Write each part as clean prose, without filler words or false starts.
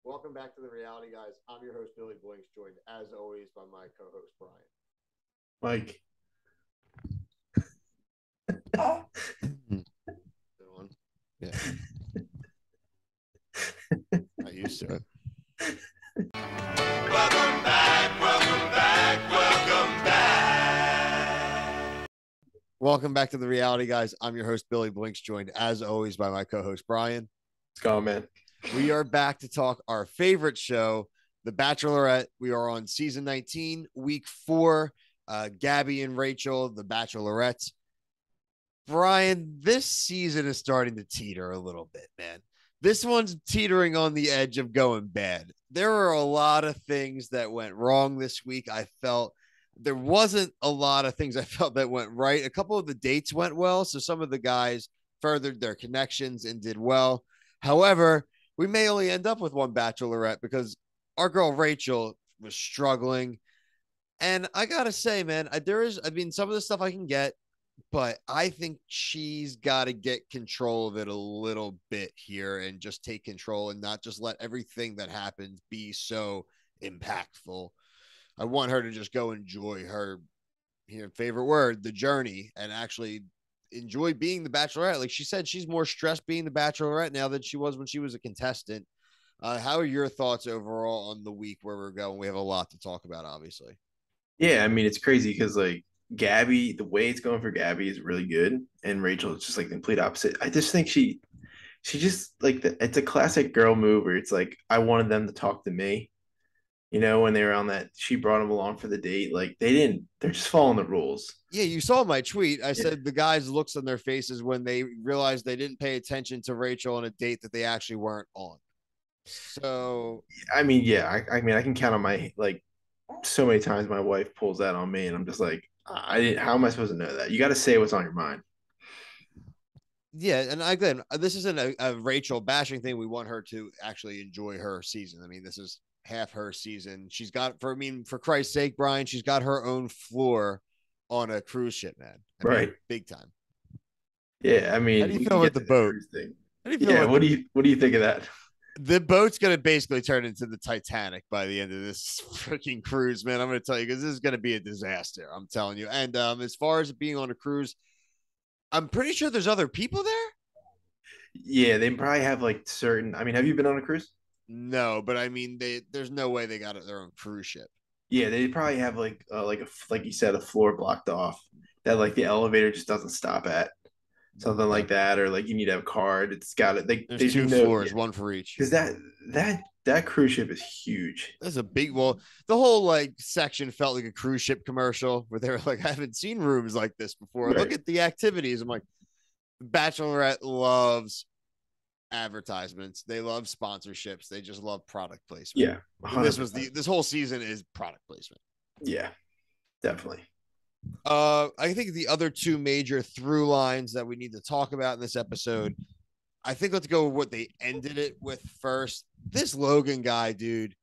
Welcome back to the Reality Guys. I'm your host, Billy Blinks, joined as always by my co-host, Brian. Mike. Yeah. Not used to it. Welcome back, welcome back, welcome back. Welcome back to the Reality Guys. I'm your host, Billy Blinks, joined as always by my co-host, Brian. Let's go, man. We are back to talk our favorite show, The Bachelorette. We are on season 19, week 4. Gabby and Rachel, The Bachelorettes. Brian, this season is starting to teeter a little bit, man. This one's teetering on the edge of going bad. There are a lot of things that went wrong this week. I felt there wasn't a lot of things I felt that went right. A couple of the dates went well, so some of the guys furthered their connections and did well. However, we may only end up with one Bachelorette because our girl Rachel was struggling. And I got to say, man, some of the stuff I can get, but I think she's got to get control of it a little bit here and just take control and not just let everything that happens be so impactful. I want her to just go enjoy her favorite word, the journey, and actually enjoy being the Bachelorette. Like she said, she's more stressed being the Bachelorette now than she was when she was a contestant. How are your thoughts overall on the week where we're going? We have a lot to talk about, obviously. Yeah, I mean, it's crazy because like Gabby, the way it's going for Gabby is really good, and Rachel is just like the complete opposite. I just think she just like it's a classic girl move where it's like I wanted them to talk to me, when they were on that. She brought them along for the date. Like they didn't. They're just following the rules. Yeah, you saw my tweet. I Yeah. said the guys' looks on their faces when they realized they didn't pay attention to Rachel on a date that they actually weren't on. So, I mean, yeah, I mean, I can count on my like so many times my wife pulls that on me, and I'm just like, I didn't. How am I supposed to know that? You got to say what's on your mind. yeah, and again, this isn't a Rachel bashing thing. We want her to actually enjoy her season. I mean, this is half her season. She's got, for Christ's sake, Brian, she's got her own floor on a cruise ship, man. Right. Big time. Yeah, I mean, how do you feel with the boat? Thing. How do you feel? Yeah, what do you think of that? The boat's going to basically turn into the Titanic by the end of this freaking cruise, man. I'm going to tell you, because this is going to be a disaster. I'm telling you. And as far as being on a cruise, I'm pretty sure there's other people there. Yeah, they probably have like certain. I mean, have you been on a cruise? No, but I mean, there's no way they got their own cruise ship. Yeah, they probably have like you said, a floor blocked off that like the elevator just doesn't stop at, something like that, or like you need to have a card. It's got it. There's two floors, one for each. Because that cruise ship is huge. That's a big. Well, the whole like section felt like a cruise ship commercial where they were like, I haven't seen rooms like this before. Right. Look at the activities. I'm like, Bachelorette loves advertisements. They love sponsorships. They just love product placement. Yeah, 100%. This whole season is product placement. Yeah, definitely. I think the other two major through lines that we need to talk about in this episode, I think let's go with what they ended it with first. This Logan guy, dude,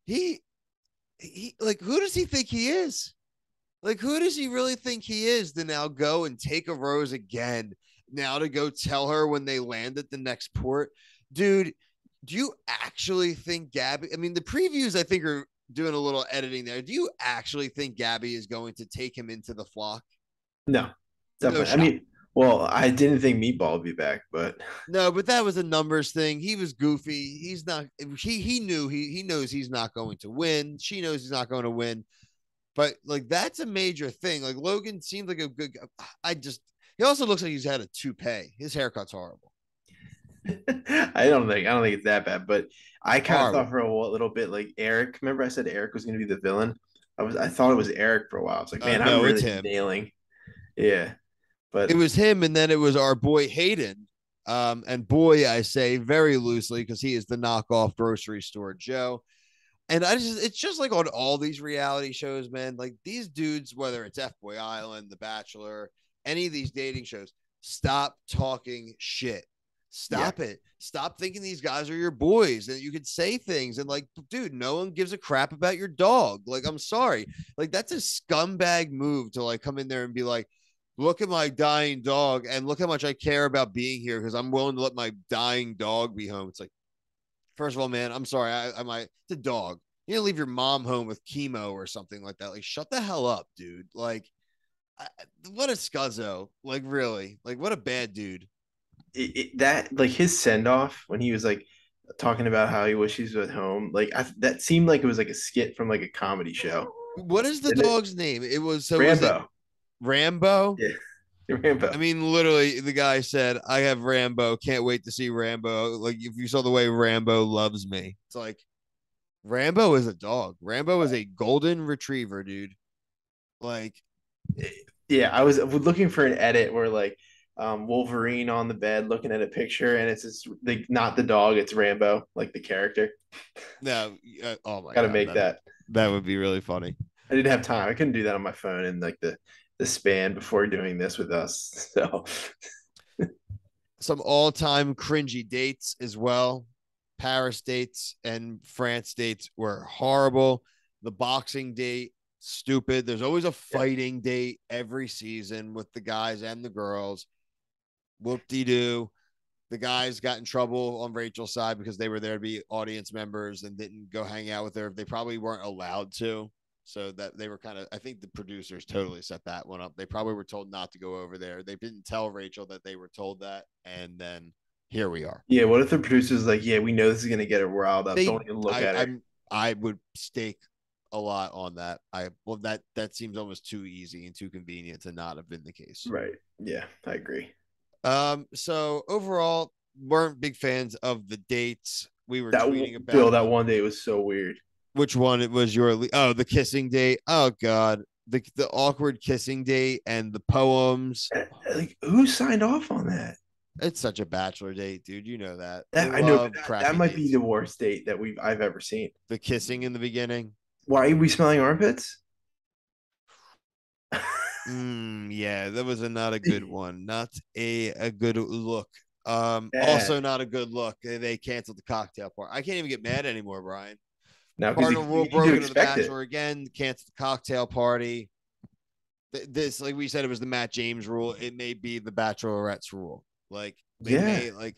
he like, who does he think he is? Like, who does he really think he is to now go and take a rose again? Now to go tell her when they land at the next port? Dude, do you actually think Gabby, I mean, the previews I think are doing a little editing there. Do you actually think Gabby is going to take him into the flock? No, definitely. No, I mean, well, I didn't think Meatball would be back, but that was a numbers thing. He was goofy. He's not, he knows he's not going to win. She knows he's not going to win, but like, that's a major thing. Like Logan seems like a good guy. He also looks like he's had a toupee. His haircut's horrible. I don't think it's that bad, but I kind of thought for a little bit like Eric. Remember I said Eric was going to be the villain? I thought it was Eric for a while. I was like, man, I'm really nailing. Yeah, but it was him, and then it was our boy Hayden. And boy, I say very loosely because he is the knockoff grocery store Joe. And it's just like on all these reality shows, man. Like these dudes, whether it's F-Boy Island, The Bachelor, any of these dating shows, stop talking shit. Stop it. Stop thinking these guys are your boys and you could say things and like, dude, no one gives a crap about your dog. Like, I'm sorry. Like, that's a scumbag move to like come in there and be like, look at my dying dog and look how much I care about being here because I'm willing to let my dying dog be home. It's like, First of all, man, I'm sorry. The dog. You didn't leave your mom home with chemo or something like that. Like, shut the hell up, dude. Like, I, what a scuzzo. Like, really. Like, what a bad dude. That like his send off when he was like talking about how he wishes he was at home. Like that seemed like it was like a skit from like a comedy show. What is the Didn't it? dog's name? It was so was it Rambo. Rambo? Yeah, Rambo. I mean, literally, the guy said, I have Rambo. Can't wait to see Rambo. Like, if you saw the way Rambo loves me, it's like Rambo is a dog. Rambo is a golden retriever, dude. Like, Yeah, I was looking for an edit where like Wolverine on the bed looking at a picture and it's just like not the dog, it's Rambo, like the character. no, oh my Got to God. make that. That would be really funny. I didn't have time. I couldn't do that on my phone in like the span before doing this with us. So Some all-time cringy dates as well. Paris dates and France dates were horrible. The boxing date, stupid. There's always a fighting date every season with the guys and the girls. Whoop-de-doo. The guys got in trouble on Rachel's side because they were there to be audience members and didn't go hang out with her. They probably weren't allowed to. So that they were kind of, I think the producers totally set that one up. They probably were told not to go over there. They didn't tell Rachel that they were told that. And then here we are. yeah, what if the producer's like, yeah, we know this is gonna get her riled up. Don't even look at her. I would stake a lot on that. That seems almost too easy and too convenient to not have been the case. Right. Yeah, I agree. So overall, weren't big fans of the dates. We were That tweeting about Bill, that one day was so weird. which one it was your the kissing date. Oh God. The awkward kissing date and the poems. Like, who signed off on that? It's such a bachelor date, dude. You know that. I know that might dates. be the worst date that I've ever seen. The kissing in the beginning. Why are we smelling armpits? Yeah, that was not a good one. Not a good look. Yeah. Also not a good look. They canceled the cocktail part. I can't even get mad anymore, Brian. No, Cardinal rule broken to the Bachelor it. again. Canceled the cocktail party. This, like we said, it was the Matt James rule. It may be the Bachelorette's rule. Like, I'll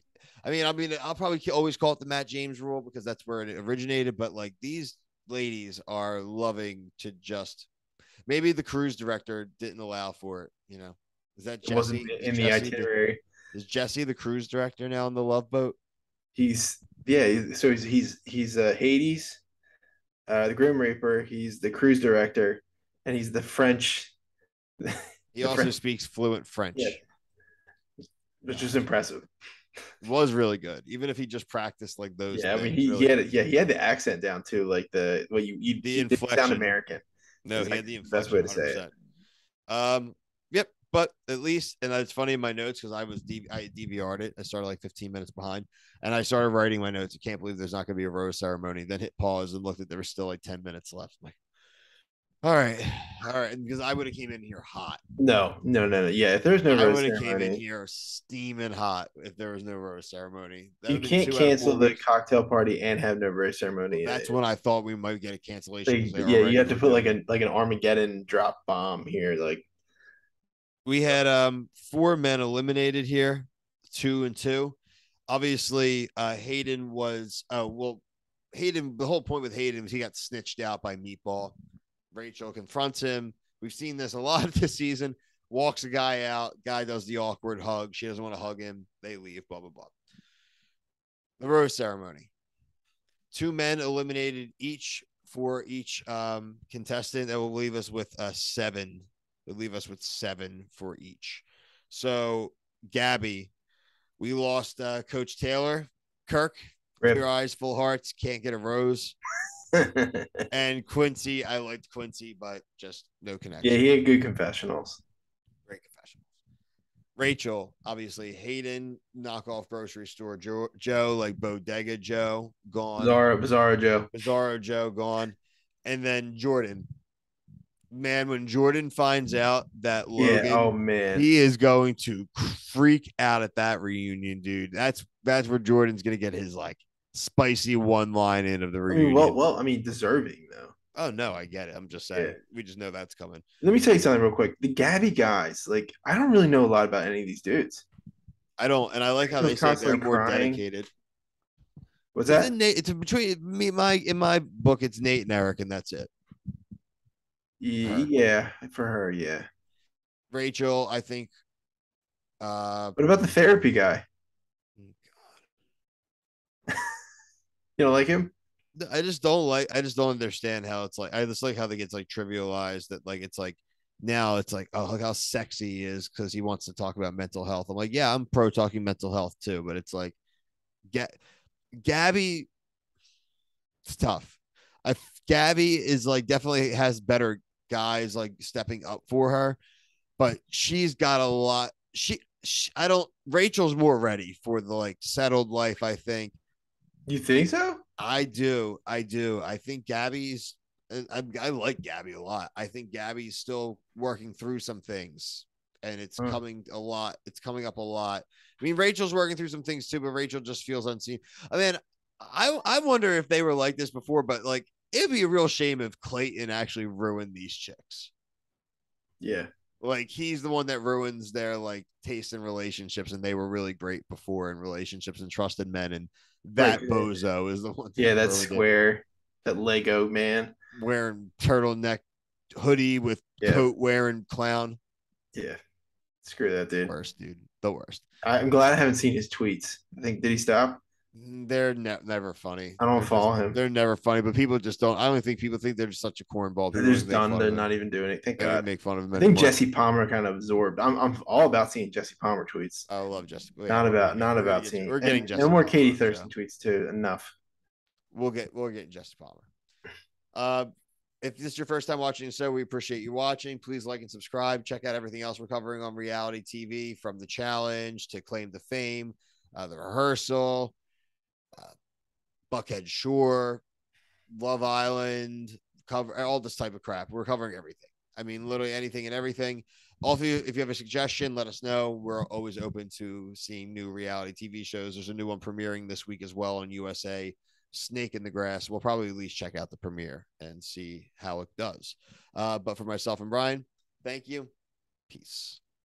probably always call it the Matt James rule because that's where it originated. But like, these ladies are loving to just. Maybe the cruise director didn't allow for it. You know, is that Jesse? It wasn't in the itinerary. Is Jesse the cruise director now on the Love Boat? He's Hades, the Grim Reaper. He's the cruise director, and he's the French. He also speaks fluent French, which is impressive. It was really good, even if he just practiced like those. Yeah, I mean, he had the accent down too, like the inflection. Sound American. No, he had the inflection. Best way to say it. Yep, but at least, and it's funny in my notes because I DVR'd it. I started like 15 minutes behind, and I started writing my notes. I can't believe there's not going to be a rose ceremony. Then hit pause and looked at there was still like 10 minutes left. I'm like, all right, because I would have came in here hot. No. Yeah, if there's no rose ceremony, I would have came in here steaming hot if there was no rose ceremony. You can't cancel the cocktail party and have no rose ceremony. That's when I thought we might get a cancellation. You have to put like an Armageddon drop bomb here. Like, we had 4 men eliminated here, 2 and 2. Obviously, Hayden was Hayden. The whole point with Hayden was he got snitched out by Meatball. Rachel confronts him. We've seen this a lot this season. Walks a guy out. Guy does the awkward hug. She doesn't want to hug him. They leave. Blah blah blah. The rose ceremony. 2 men eliminated each for each contestant. That will leave us with 7. They'll leave us with 7 for each. So, Gabby, we lost Coach Taylor. Kirk, clear eyes, full hearts, can't get a rose. And Quincy, I liked Quincy, but just no connection. Yeah, he had good confessionals. Great confessionals. Rachel, obviously, Hayden, knockoff grocery store Joe, like Bodega Joe, gone. Bizarro Joe, gone. And then Jordan. Man, when Jordan finds out that Logan, he is going to freak out at that reunion, dude. That's where Jordan's gonna get his like spicy one line in of the reunion. I mean, deserving though. Oh no, I get it. I'm just saying, we just know that's coming. Let me tell you something real quick. The Gabby guys, like, I don't really know a lot about any of these dudes. I don't, and I like how they say they're more dedicated. What's Is that? it Nate? It's between me, in my book, it's Nate and Eric, and that's it. Her. Yeah, for her, yeah. Rachel, I think. Uh, What about the therapy guy? You don't like him? I just don't understand how it's like. I just like how they get like trivialized. That like it's like now it's like, oh, look how sexy he is because he wants to talk about mental health. I'm like, yeah, I'm pro talking mental health too, but it's like, get Gabby. It's tough. I Gabby is like definitely has better guys like stepping up for her, but she's got a lot. I don't. Rachel's more ready for the like settled life. I think. You think so? I do. I do. I think Gabby's. I like Gabby a lot. I think Gabby's still working through some things, and it's Huh. coming a lot. It's coming up a lot. I mean, Rachel's working through some things too, but Rachel just feels unseen. I mean, I wonder if they were like this before, but like it'd be a real shame if Clayton actually ruined these chicks. Yeah. Like he's the one that ruins their like taste in relationships, and they were really great before in relationships and trusted men, and Like, that bozo is the one yeah, that that ruined it. square, that Lego man. Wearing turtleneck hoodie with Yeah. coat wearing clown. Yeah. Screw that dude. Worst, dude. The worst. I'm glad I haven't seen his tweets. I think did he stop? They're never funny. I don't follow him. They're never funny, but people just don't. I don't think people think they're just such a cornball. They're People don't just even make done. fun They're of him. not even doing it. Thank They don't even God. make fun of him I think anymore. Jesse Palmer kind of absorbed. I'm all about seeing Jesse Palmer tweets. I love Jesse. Yeah, Not about seeing. we're getting And Jesse no more Palmer Katie on the Thurston show. tweets too. Enough. We'll get Jesse Palmer. Uh, if this is your first time watching the show, we appreciate you watching. Please like and subscribe. Check out everything else we're covering on reality TV, from the challenge to Claim to Fame, the rehearsal, uh, Buckhead Shore, Love Island, cover all this type of crap. We're covering everything. I mean, literally anything and everything. Also, if you have a suggestion, let us know. We're always open to seeing new reality TV shows. There's a new one premiering this week as well on USA, Snake in the Grass. We'll probably at least check out the premiere and see how it does. But for myself and Brian, thank you. Peace.